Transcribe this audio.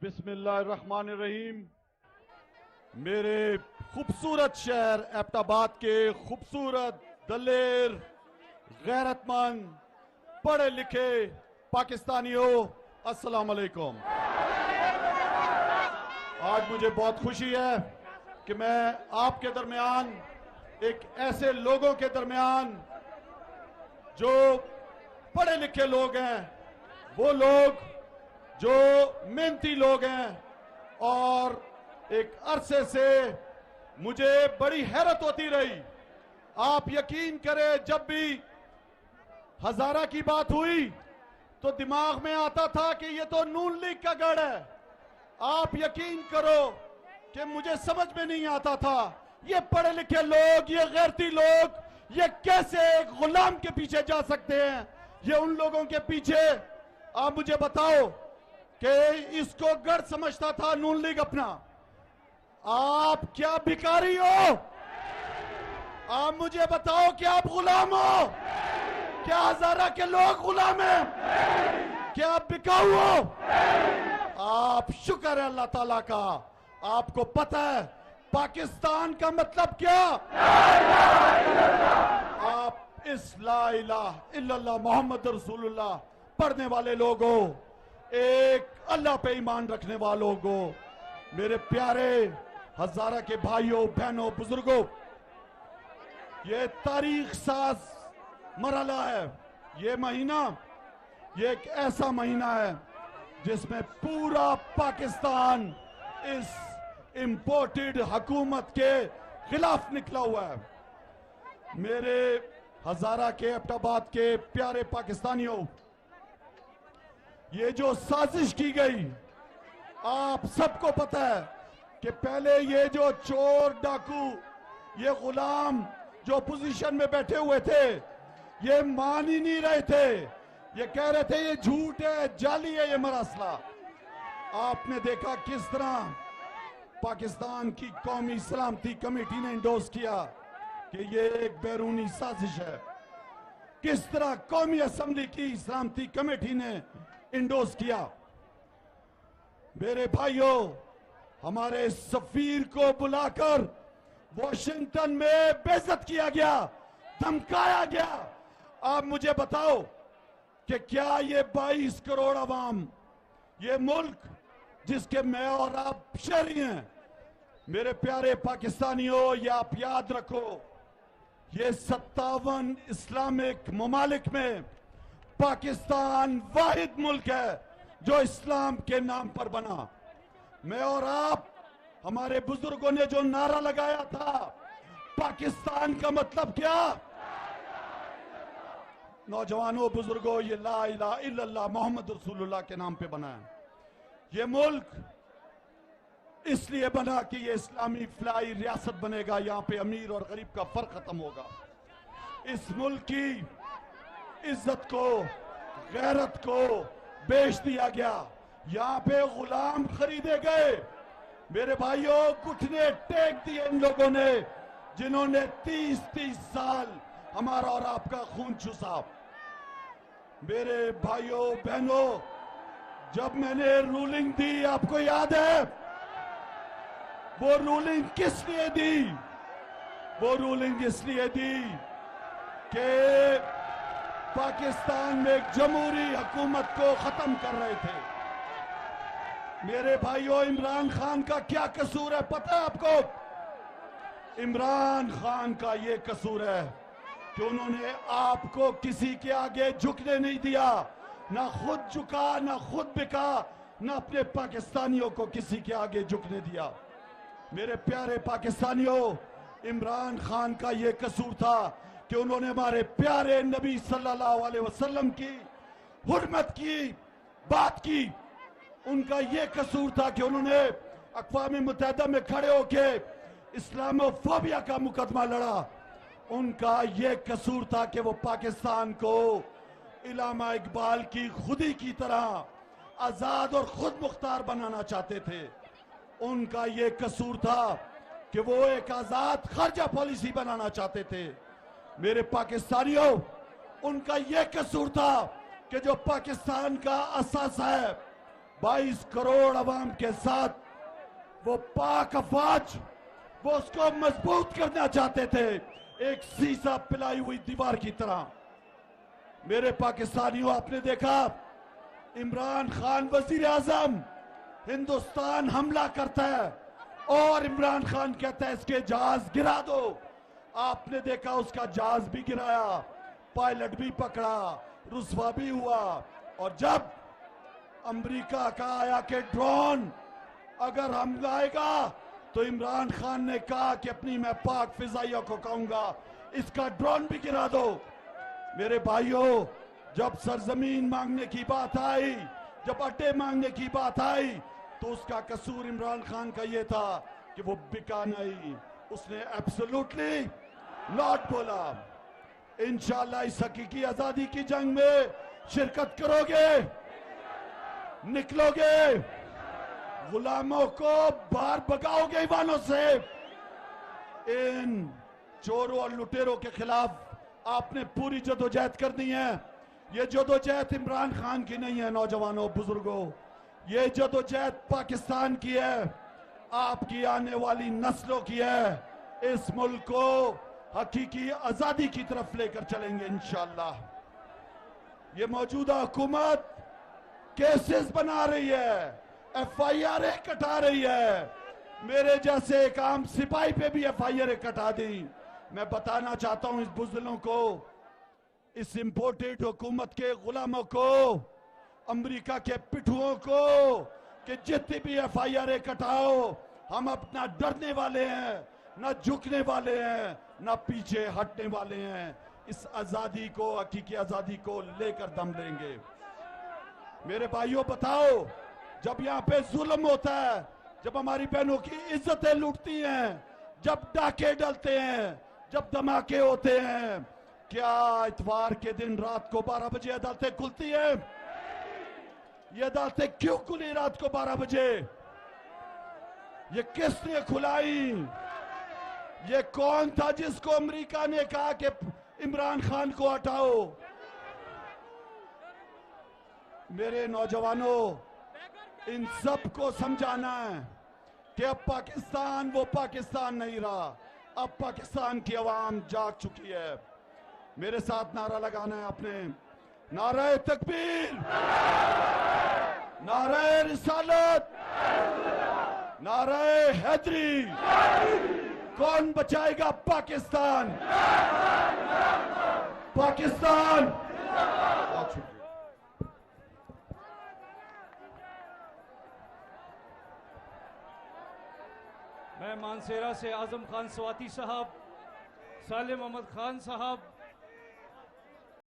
बिस्मिल्लाहिर्रहमानिर्रहीम। मेरे खूबसूरत शहर एबटाबाद के खूबसूरत, दलेर, गैरतमंद, पढ़े लिखे पाकिस्तानियों, अस्सलाम वालेकुम। आज मुझे बहुत खुशी है कि मैं आपके दरमियान, एक ऐसे लोगों के दरमियान जो पढ़े लिखे लोग हैं, वो लोग जो मेहनती लोग हैं, और एक अरसे से मुझे बड़ी हैरत होती रही। आप यकीन करें, जब भी हजारा की बात हुई तो दिमाग में आता था कि ये तो नून लीग का गढ़ है। आप यकीन करो कि मुझे समझ में नहीं आता था, ये पढ़े लिखे लोग, ये गैरती लोग, ये कैसे एक गुलाम के पीछे जा सकते हैं। ये उन लोगों के पीछे, आप मुझे बताओ कि इसको गढ़ समझता था नून लीग अपना। आप क्या भिखारी हो? आप मुझे बताओ कि आप गुलाम हो? क्या हजारा के लोग गुलाम हैं? क्या आप बिकाऊ हो? आप शुक्र है अल्लाह ताला का, आपको पता है पाकिस्तान का मतलब क्या। आप इस ला इलाहा इल्लल्लाह मोहम्मद रसूलुल्लाह पढ़ने वाले लोग हो, एक अल्लाह पे ईमान रखने वालों को। मेरे प्यारे हजारा के भाइयों, बहनों, बुजुर्गों, ये तारीख साज मरहला है। ये महीना, ये एक ऐसा महीना है जिसमें पूरा पाकिस्तान इस इंपोर्टेड हुकूमत के खिलाफ निकला हुआ है। मेरे हजारा के, एबटाबाद के प्यारे पाकिस्तानियों, ये जो साजिश की गई, आप सबको पता है कि पहले ये जो चोर डाकू, ये गुलाम जो पोजीशन में बैठे हुए थे, ये मान ही नहीं रहे थे। ये कह रहे थे ये झूठ है, जाली है ये मरासला। आपने देखा किस तरह पाकिस्तान की कौमी सलामती कमेटी ने इंडोर्स किया कि ये एक बैरूनी साजिश है। किस तरह कौमी असेंबली की सलामती कमेटी ने इंडोर्स किया। मेरे भाइयों, हमारे सफीर को बुलाकर वॉशिंगटन में बेइज्जत किया गया, धमकाया गया। आप मुझे बताओ कि क्या ये 22 करोड़ अवाम, ये मुल्क जिसके मैं और आप शहरी हैं, मेरे प्यारे पाकिस्तानियों, ये आप याद रखो, ये 57 इस्लामिक ममालिक में पाकिस्तान वाहिद मुल्क है जो इस्लाम के नाम पर बना। मैं और आप, हमारे बुजुर्गों ने जो नारा लगाया था, पाकिस्तान का मतलब क्या। नौजवानों, बुजुर्गों, ये ला इलाहा इल्लल्लाह मोहम्मद रसूलुल्लाह के नाम पे बना है। ये मुल्क इसलिए बना कि ये इस्लामी फ्लाई रियासत बनेगा, यहां पे अमीर और गरीब का फर्क खत्म होगा। इस मुल्क की इज्जत को, गैरत को बेच दिया गया, यहां पे गुलाम खरीदे गए। मेरे भाइयों, घुटने टेक दिए इन लोगों ने जिन्होंने 30-30 साल हमारा और आपका खून चूसा। मेरे भाइयों, बहनों, जब मैंने रूलिंग दी, आपको याद है वो रूलिंग किस लिए दी? वो रूलिंग इसलिए दी कि पाकिस्तान में एक जमहूरी हुकूमत को खत्म कर रहे थे। मेरे भाइयों, इमरान खान का क्या कसूर है पता है आपको? इमरान खान का ये कसूर है कि उन्होंने आपको किसी के आगे झुकने नहीं दिया, ना खुद झुका, ना खुद बिका, ना अपने पाकिस्तानियों को किसी के आगे झुकने दिया। मेरे प्यारे पाकिस्तानियों, इमरान खान का ये कसूर था कि उन्होंने हमारे प्यारे नबी सल्लल्लाहु अलैहि वसल्लम की हुर्मत की बात की। उनका ये कसूर था कि उन्होंने अक़वाम मुत्तहिदा में खड़े होकर इस्लामोफोबिया का मुकदमा लड़ा। उनका ये कसूर था कि वो पाकिस्तान को इल्लामा इकबाल की खुदी की तरह आजाद और खुद मुख्तार बनाना चाहते थे। उनका ये कसूर था कि वो एक आजाद खर्जा पॉलिसी बनाना चाहते थे। मेरे पाकिस्तानियों, उनका ये कसूर था कि जो पाकिस्तान का असासा है, 22 करोड़ अवाम के साथ वो पाक अफवाज वो उसको मजबूत करना चाहते थे, एक सीसा पिलाई हुई दीवार की तरह। मेरे पाकिस्तानियों, आपने देखा इमरान खान वजीर आजम, हिंदुस्तान हमला करता है और इमरान खान कहता है इसके जहाज गिरा दो। आपने देखा उसका जहाज भी गिराया, पायलट भी पकड़ा, रुस्वा भी हुआ। और जब अमेरिका का आया कि ड्रोन अगर हम आएगा तो इमरान खान ने कहा कि अपनी मैं पाक फिजाइयों को कहूंगा इसका ड्रोन भी गिरा दो। मेरे भाइयों, जब सरजमीन मांगने की बात आई, जब अड्डे मांगने की बात आई, तो उसका कसूर इमरान खान का यह था कि वो बिका नहीं। उसने एब्सोल्युटली नॉट बोला। इंशाल्लाह इस हकीकी आजादी की जंग में शिरकत करोगे, निकलोगे, गुलामों को बाहर भगाओगे ईवानों से। इन चोरों और लुटेरों के खिलाफ आपने पूरी जदोजहद करनी है। ये जदोजहद इमरान खान की नहीं है नौजवानों, बुजुर्गों, ये जदोजहद पाकिस्तान की है, आपकी आने वाली नस्लों की है। इस मुल्क को हकीकी आजादी की तरफ लेकर चलेंगे इंशाअल्लाह। ये मौजूदा हुकूमत केसेस बना रही है, FIR कटा रही है। मेरे जैसे एक आम सिपाही पे भी FIR कटा दी। मैं बताना चाहता हूं इस बुज़दिलों को, इस इंपोर्टेड हुकूमत के गुलामों को, अमेरिका के पिठुओं को, कि जितनी भी FIR कटाओ, हम अपना डरने वाले हैं, ना झुकने वाले हैं, ना पीछे हटने वाले हैं। इस आजादी को, हकीकी आजादी को लेकर दम लेंगे। मेरे भाइयों, बताओ, जब यहाँ पे जुल्म होता है, जब हमारी बहनों की इज्जतें लूटती हैं, जब डाके डलते हैं, जब धमाके होते हैं, क्या इतवार के दिन रात को 12 बजे अदालतें खुलती हैं? ये अदालतें क्यों खुली रात को 12 बजे? ये किसने खुलाई? ये कौन था जिसको अमेरिका ने कहा कि इमरान खान को हटाओ? मेरे नौजवानों, इन सब को समझाना है कि अब पाकिस्तान वो पाकिस्तान नहीं रहा। अब पाकिस्तान की आवाम जाग चुकी है। मेरे साथ नारा लगाना है आपने, नारे तकबीर, नारे रिसालत, नारे हैदरी। कौन बचाएगा पाकिस्तान? पाकिस्तान। बहुत शुक्रिया। मैं मानसेरा से आजम खान स्वाति साहब, सालिम अहमद खान साहब,